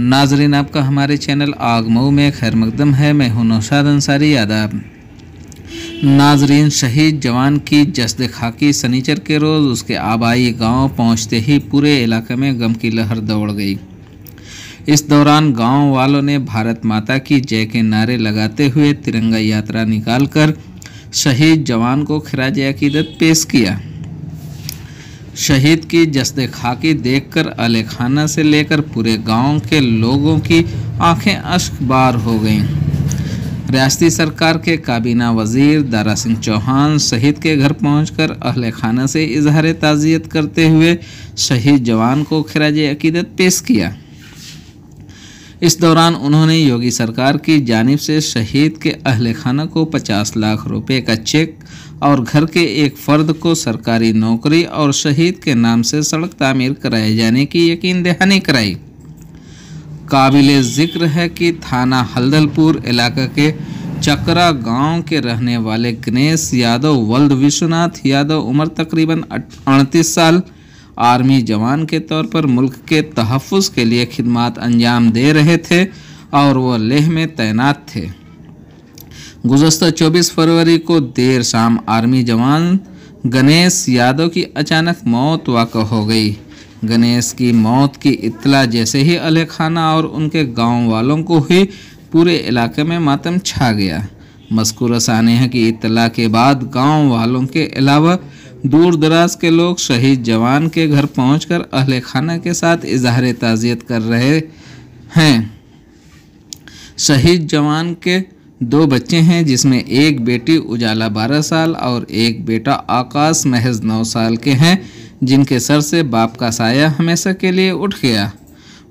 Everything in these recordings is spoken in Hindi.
नाजरीन, आपका हमारे चैनल आग मऊ में खैर मकदम है। मैं हूं नौशाद अंसारी। आदाब नाजरीन, शहीद जवान की जस्द खाकी सनीचर के रोज़ उसके आबाई गांव पहुंचते ही पूरे इलाके में गम की लहर दौड़ गई। इस दौरान गांव वालों ने भारत माता की जय के नारे लगाते हुए तिरंगा यात्रा निकालकर शहीद जवान को खिराज अकीदत पेश किया। शहीद की जस्द खाकी देखकर अहले खाना से लेकर पूरे गांव के लोगों की आंखें अश्कबार हो गईं। रियासती सरकार के काबीना वजीर दारा सिंह चौहान शहीद के घर पहुंचकर अहले खाना से इजहार ताज़ियत करते हुए शहीद जवान को खिराज अकीदत पेश किया। इस दौरान उन्होंने योगी सरकार की जानिब से शहीद के अहले खाना को 50 लाख रुपए का चेक और घर के एक फर्द को सरकारी नौकरी और शहीद के नाम से सड़क तामीर कराए जाने की यकीन दहानी कराई। काबिले ज़िक्र है कि थाना हल्दलपुर इलाका के चकरा गांव के रहने वाले गणेश यादव वल्द विश्वनाथ यादव उम्र तकरीबन 38 साल आर्मी जवान के तौर पर मुल्क के तहफ़्फ़ुज़ के लिए खिदमात अंजाम दे रहे थे और वो लेह में तैनात थे। गुज़श्ता 24 फरवरी को देर शाम आर्मी जवान गणेश यादव की अचानक मौत वाक़ा हो गई। गणेश की मौत की इत्तला जैसे ही अहले खाना और उनके गांव वालों को हुई, पूरे इलाके में मातम छा गया। मज़कूर सानिया की इत्तला के बाद गांव वालों के अलावा दूर दराज के लोग शहीद जवान के घर पहुंचकर अहले खाना के साथ इजहार ताज़ियत कर रहे हैं। शहीद जवान के 2 बच्चे हैं, जिसमें एक बेटी उजाला 12 साल और एक बेटा आकाश महज 9 साल के हैं, जिनके सर से बाप का साया हमेशा के लिए उठ गया।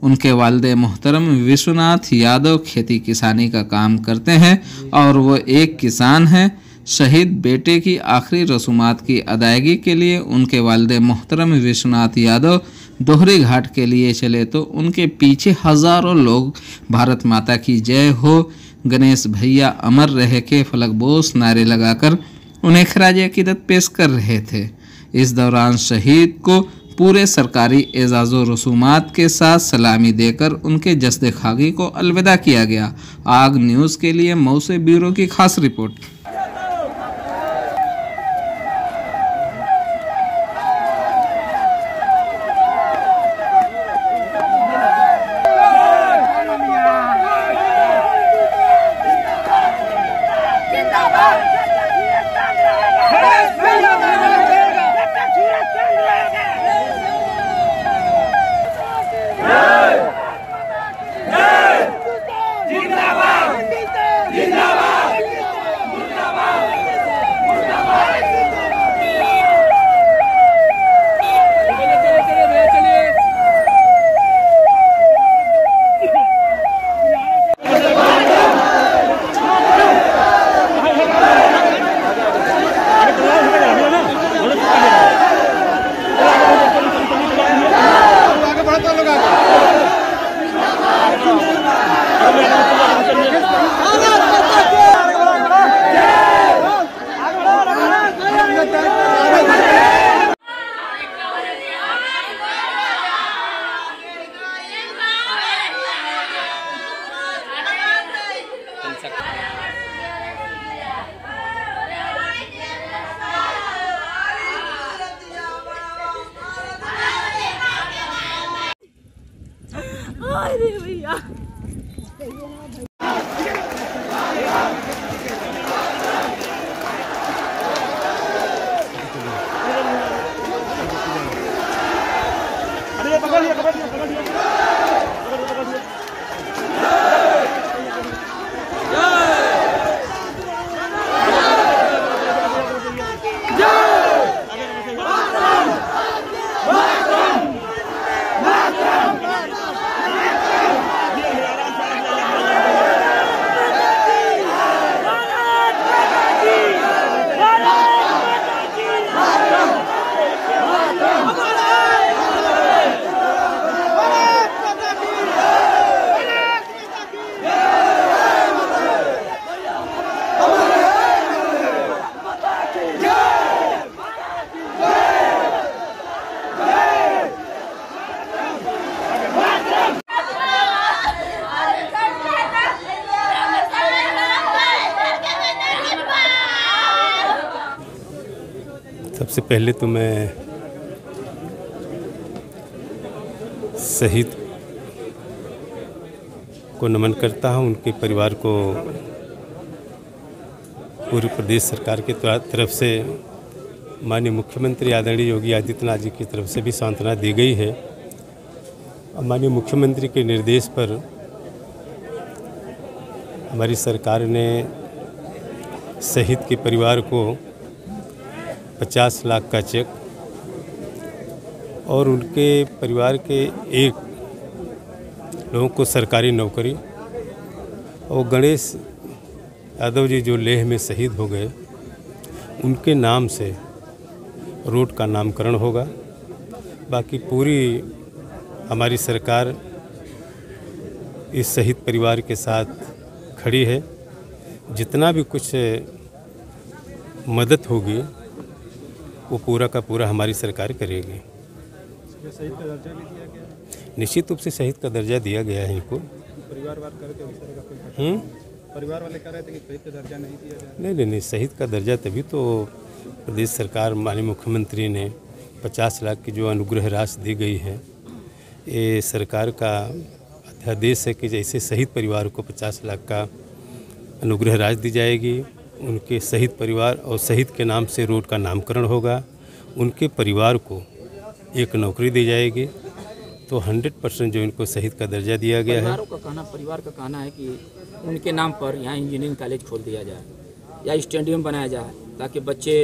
उनके वालिद मोहतरम विश्वनाथ यादव खेती किसानी का काम करते हैं और वो एक किसान हैं। शहीद बेटे की आखिरी रसूमात की अदायगी के लिए उनके वालिद मोहतरम विश्वनाथ यादव दोहरी घाट के लिए चले तो उनके पीछे हज़ारों लोग भारत माता की जय हो, गणेश भैया अमर रहे के फलकबोस नारे लगाकर उन्हें खिराज अकीदत पेश कर रहे थे। इस दौरान शहीद को पूरे सरकारी एजाज़ो रसूमात के साथ सलामी देकर उनके जस्द खाकी को अलविदा किया गया। आग न्यूज़ के लिए मऊ से ब्यूरो की खास रिपोर्ट। अरे भैया पकड़ लिया। सबसे पहले तो मैं शहीद को नमन करता हूं, उनके परिवार को पूरे प्रदेश सरकार की तरफ से माननीय मुख्यमंत्री आदरणीय योगी आदित्यनाथ जी की तरफ से भी सांत्वना दी गई है। माननीय मुख्यमंत्री के निर्देश पर हमारी सरकार ने शहीद के परिवार को 50 लाख का चेक और उनके परिवार के एक लोगों को सरकारी नौकरी और गणेश यादव जी जो लेह में शहीद हो गए उनके नाम से रोड का नामकरण होगा। बाकी पूरी हमारी सरकार इस शहीद परिवार के साथ खड़ी है। जितना भी कुछ मदद होगी वो पूरा का पूरा हमारी सरकार करेगी। शहीद का दर्जा भी दिया गया है? निश्चित रूप से शहीद का दर्जा दिया गया है इनको। परिवार वाले कह रहे थे कि शहीद का दर्जा नहीं दिया गया। नहीं, शहीद का दर्जा तभी तो प्रदेश सरकार माननीय मुख्यमंत्री ने 50 लाख की जो अनुग्रह राशि दी गई है, ये सरकार का अध्यादेश है कि जैसे शहीद परिवार को 50 लाख का अनुग्रह राशि दी जाएगी, उनके शहीद परिवार और शहीद के नाम से रोड का नामकरण होगा, उनके परिवार को एक नौकरी दी जाएगी। तो 100% जो इनको शहीद का दर्जा दिया गया है। परिवार का कहना है कि उनके नाम पर यहाँ इंजीनियरिंग कॉलेज खोल दिया जाए या स्टेडियम बनाया जाए ताकि बच्चे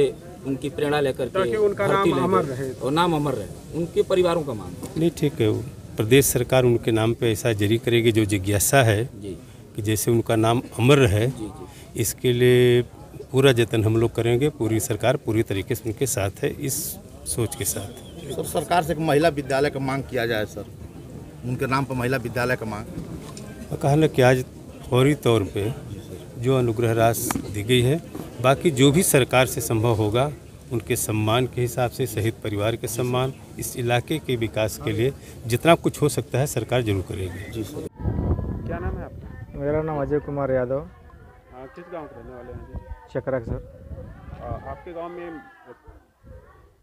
उनकी प्रेरणा लेकर के उनका नाम अमर रहे और नाम अमर रहे। उनके परिवारों का मांग नहीं, ठीक है, प्रदेश सरकार उनके नाम पे ऐसा जारी करेगी जो जिज्ञासा है जी कि जैसे उनका नाम अमर रहे। जी जी इसके लिए पूरा जतन हम लोग करेंगे। पूरी सरकार पूरी तरीके से उनके साथ है, इस सोच के साथ। सर, सरकार से एक महिला विद्यालय का मांग किया जाए सर, उनके नाम पर महिला विद्यालय का मांग। कहा ना कि आज फौरी तौर पे जो अनुग्रह राशि दी गई है, बाकी जो भी सरकार से संभव होगा उनके सम्मान के हिसाब से, शहीद परिवार के सम्मान, इस इलाके के विकास के लिए जितना कुछ हो सकता है सरकार जरूर करेगी। जी सर। क्या नाम है आपका? मेरा नाम अजय कुमार यादव, किस गांव के रहने वाले हैं जी? चकरक सर। आपके गांव में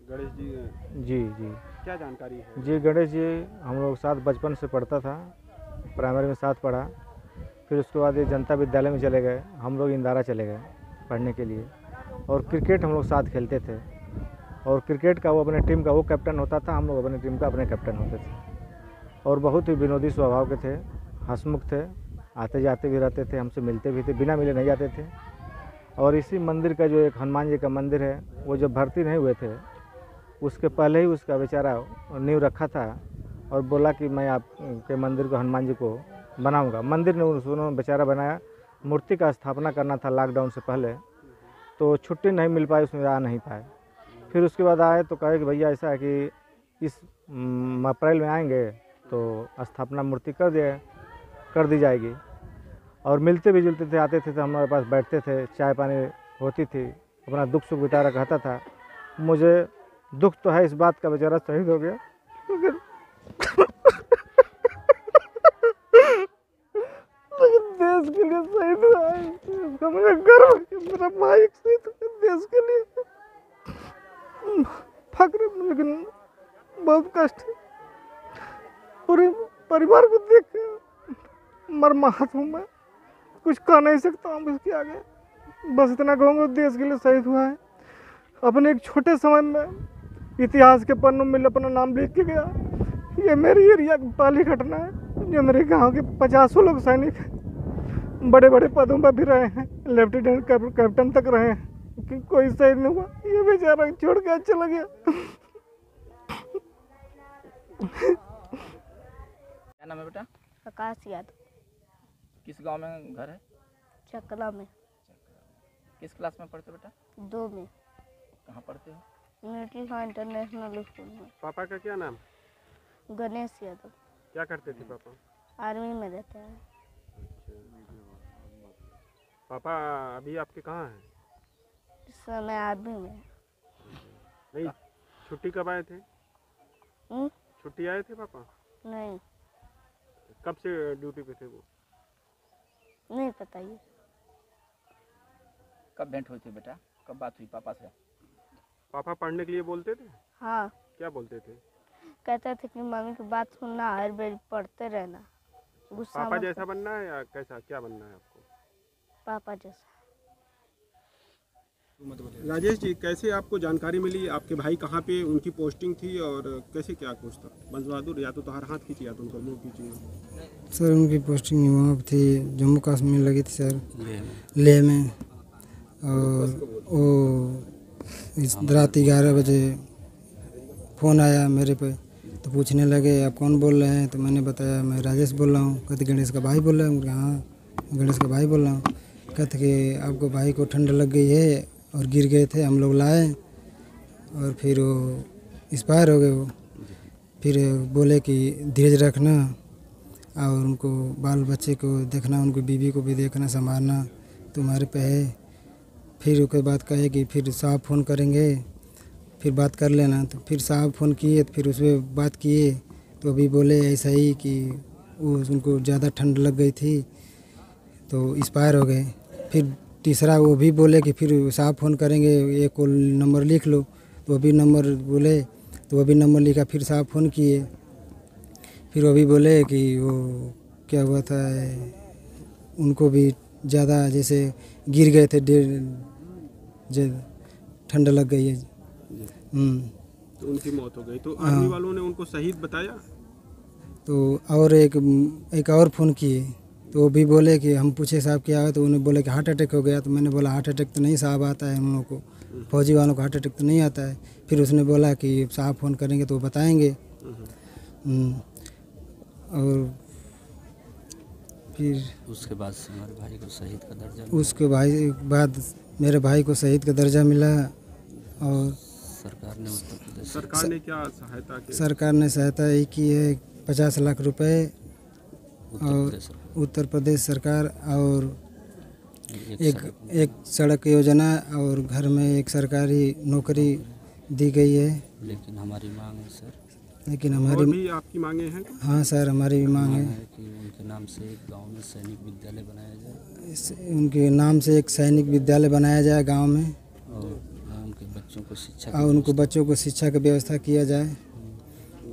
गणेश जी जी जी क्या जानकारी है? जी गणेश जी हम लोग साथ बचपन से पढ़ता था, प्राइमरी में साथ पढ़ा, फिर उसके बाद ये जनता विद्यालय में चले गए, हम लोग इंदारा चले गए पढ़ने के लिए। और क्रिकेट हम लोग साथ खेलते थे और क्रिकेट का वो अपने टीम का वो कैप्टन होता था, हम लोग अपने टीम का अपने कैप्टन होते थे। और बहुत ही विनोदी स्वभाव के थे, हंसमुख थे, आते जाते भी रहते थे, हमसे मिलते भी थे, बिना मिले नहीं जाते थे। और इसी मंदिर का जो एक हनुमान जी का मंदिर है, वो जब भर्ती नहीं हुए थे उसके पहले ही उसका बेचारा नींव रखा था और बोला कि मैं आपके मंदिर को, हनुमान जी को बनाऊंगा। मंदिर ने उन्होंने बेचारा बनाया। मूर्ति का स्थापना करना था लॉकडाउन से पहले, तो छुट्टी नहीं मिल पाई, उसमें आ नहीं पाए। फिर उसके बाद आए तो कहे कि भैया ऐसा है कि इस अप्रैल में आएंगे तो स्थापना मूर्ति कर दी जाएगी। और मिलते भी जुलते थे, आते थे तो हमारे पास बैठते थे, चाय पानी होती थी, अपना दुख सुख बिता कहता था। मुझे दुख तो है इस बात का, बेचारा शहीद हो गया, लेकिन देश के लिए शहीद हुआ है, इसका मुझे गर्व है। मेरा भाई शहीद देश के लिए फक्र, लेकिन बहुत कष्ट है। पूरे परिवार को देख के मर्माहत हूँ मैं, कुछ कह नहीं सकता हूँ इसके आगे। बस इतना कहूँगा, देश के लिए शहीद हुआ है। अपने एक छोटे समय में इतिहास के पन्नों में अपना नाम लिख के गया। ये मेरी एरिया की पहली घटना है। जो मेरे गांव के 50 लोग सैनिक बड़े बड़े पदों पर भी रहे हैं, लेफ्टिनेंट कैप्टन तक रहे हैं, कि कोई शहीद नहीं हुआ। ये बेचारा छोड़ के चला गया। क्या नाम है बेटा? आकाश यादव। किस गांव में घर है? चकला में। किस क्लास में पढ़ते हो बेटा? 2 में। कहाँ पढ़ते हो? मिडिल हाई इंटरनेशनल स्कूल में। पापा का क्या नाम? गणेश यादव। क्या करते थे पापा? आर्मी में रहते हैं। पापा अभी आपके कहाँ हैं? इस समय आर्मी में। नहीं, छुट्टी कब आए थे? छुट्टी आए थे पापा? नहीं, कब से ड्यूटी पे थे वो? नहीं पता ये। कब भेंट हुई थी बेटा? कब बात हुई पापा से? पापा पढ़ने के लिए बोलते थे? हाँ, क्या बोलते थे? कहते थे कि मम्मी की बात सुनना, हर बार पढ़ते रहना, गुस्सा पापा मत जैसा बनना है या कैसा, क्या बनना है आपको? पापा जैसा। राजेश जी, कैसे आपको जानकारी मिली? आपके भाई कहाँ पे उनकी पोस्टिंग थी और कैसे क्या कुछ था? बंस बहादुर या तो हर हाथ खींची या तो उनका मुँह खींची। सर उनकी पोस्टिंग वहाँ पे थी, जम्मू कश्मीर लगी थी सर, लेह में। और वो इस रात 11 बजे फ़ोन आया मेरे पे, तो पूछने लगे आप कौन बोल रहे हैं? तो मैंने बताया मैं राजेश बोल रहा हूँ। कहते गणेश का भाई बोल रहे हैं? हाँ गणेश का भाई बोल रहा हूँ। कहते कि आपको भाई को ठंड लग गई है और गिर गए थे, हम लोग लाए और फिर वो एक्सपायर हो गए। वो फिर बोले कि धीरज रखना और उनको बाल बच्चे को देखना, उनको बीवी को भी देखना संभालना तुम्हारे पे है। फिर उसके बाद कहे कि फिर साहब फ़ोन करेंगे, फिर बात कर लेना। तो फिर साहब फ़ोन किए, तो फिर उस पर बात किए, तो अभी बोले ऐसा ही कि वो उनको ज़्यादा ठंड लग गई थी तो एक्सपायर हो गए। फिर तीसरा वो भी बोले कि फिर साहब फ़ोन करेंगे, ये कॉल नंबर लिख लो। तो अभी नंबर बोले, तो अभी नंबर लिखा, फिर साहब फ़ोन किए, फिर वो भी बोले कि वो क्या हुआ था, उनको भी ज़्यादा जैसे गिर गए थे, ठंड लग गई है। तो उनकी मौत हो गई। तो आर्मी वालों ने उनको शहीद बताया? तो और एक और फ़ोन किए, तो वो भी बोले कि हम पूछे साहब क्या है, तो उन्हें बोले कि हार्ट अटैक हो गया। तो मैंने बोला हार्ट अटैक तो नहीं साहब आता है, उन लोगों को फौजी वालों को हार्ट अटैक तो नहीं आता है। फिर उसने बोला कि साहब फ़ोन करेंगे तो वो बताएंगे। और फिर उसके बाद हमारे भाई को शहीद का दर्जा, उसके बाद मेरे भाई को शहीद का दर्जा मिला। और सरकार ने उत्तर प्रदेश, सरकार ने क्या सहायता की? सरकार ने सहायता यही की है 50 लाख रुपए, और उत्तर प्रदेश सरकार, और एक सड़क योजना, और घर में एक सरकारी नौकरी दी गई है। लेकिन हमारी मांग है सर, लेकिन और हमारी भी आपकी मांगे हैं? हाँ सर, हमारी भी मांग है कि उनके नाम से एक गांव में सैनिक विद्यालय बनाया जाए, उनके नाम से एक सैनिक विद्यालय बनाया जाए गांव में, और उनके बच्चों को शिक्षा, और उनको बच्चों को शिक्षा की व्यवस्था किया जाए।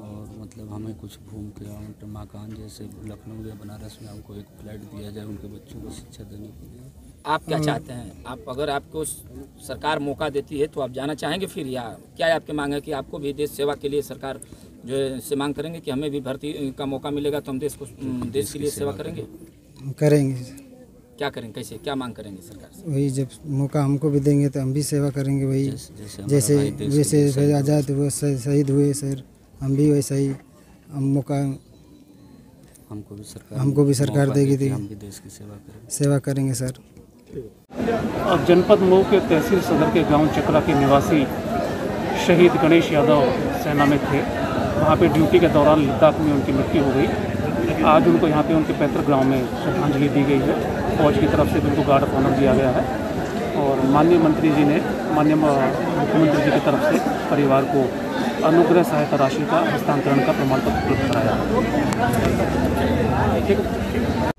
और मतलब हमें कुछ भूमि के मकान जैसे लखनऊ या बनारस में हमको एक फ्लैट दिया जाए उनके बच्चों को शिक्षा देने के लिए। आप क्या चाहते हैं? आप अगर आपको सरकार मौका देती है तो आप जाना चाहेंगे फिर, या क्या आपकी मांग है कि आपको भी देश सेवा के लिए सरकार जो है से मांग करेंगे कि हमें भी भर्ती का मौका मिलेगा तो हम देश के लिए सेवा करेंगे? क्या करेंगे, कैसे, क्या मांग करेंगे सरकार से? वही जब मौका हमको भी देंगे तो हम भी सेवा करेंगे। वही जैसे आज़ाद हुए, शहीद हुए सर, हम भी वैसा ही मौका हमको भी सरकार देगी, हम भी देश की सेवा करेंगे सर। अब जनपद मऊ के तहसील सदर के गांव चकरा के निवासी शहीद गणेश यादव सेना में थे। वहां पे ड्यूटी के दौरान लद्दाख में उनकी मृत्यु हो गई। आज उनको यहाँ पे उनके पैतृक गांव में श्रद्धांजलि दी गई है। फौज की तरफ से उनको गार्ड ऑफ ऑनर दिया गया है और माननीय मंत्री जी ने, माननीय मुख्यमंत्री जी की तरफ से परिवार को अनुग्रह सहायता राशि का हस्तांतरण का प्रमाण पत्र उपलब्ध कराया। ठीक है।